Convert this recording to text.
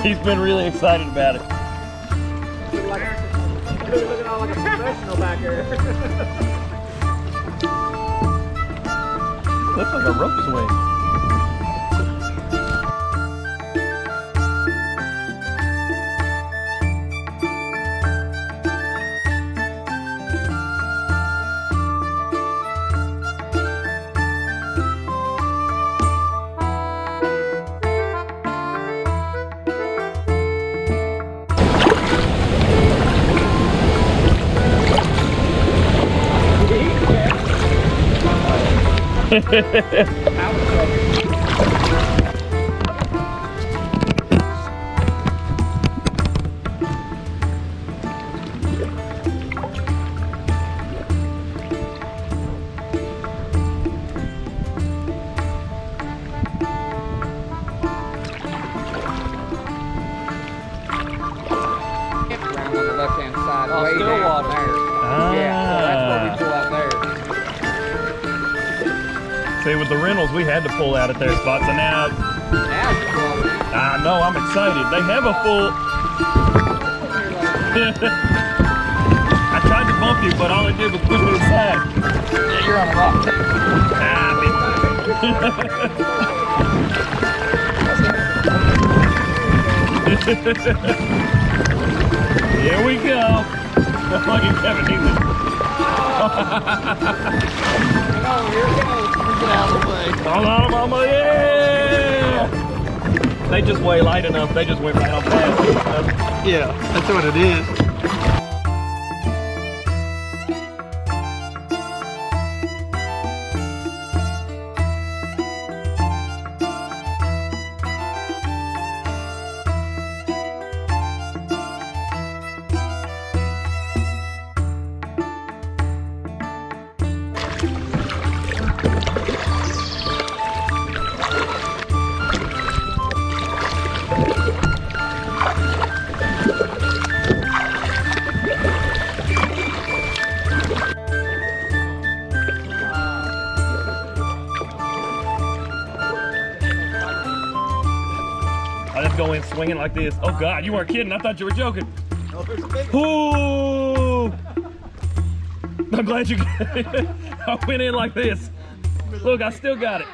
He's been really excited about it. Looking all like a professional back here. Looks like a rope swing. On the left-hand side, Oh, way still down water. there. Yeah, so that's what we pull out there. See, with the rentals, we had to pull out at their spots, and now Now it's water. I know I'm excited. They have a full. I tried to bump you, but all it did was push me aside. Yeah, you're on a rock. Here we go. Look at Kevin. Oh, here it goes. Get out of the way. Hold on, mama. Yeah. They just weigh light enough. They just went right on past. Yeah, that's what it is. I just go in swinging like this. Oh God, you weren't kidding. I thought you were joking. Oh, there's a big Ooh! I'm glad you. I went in like this. Look, I still got it.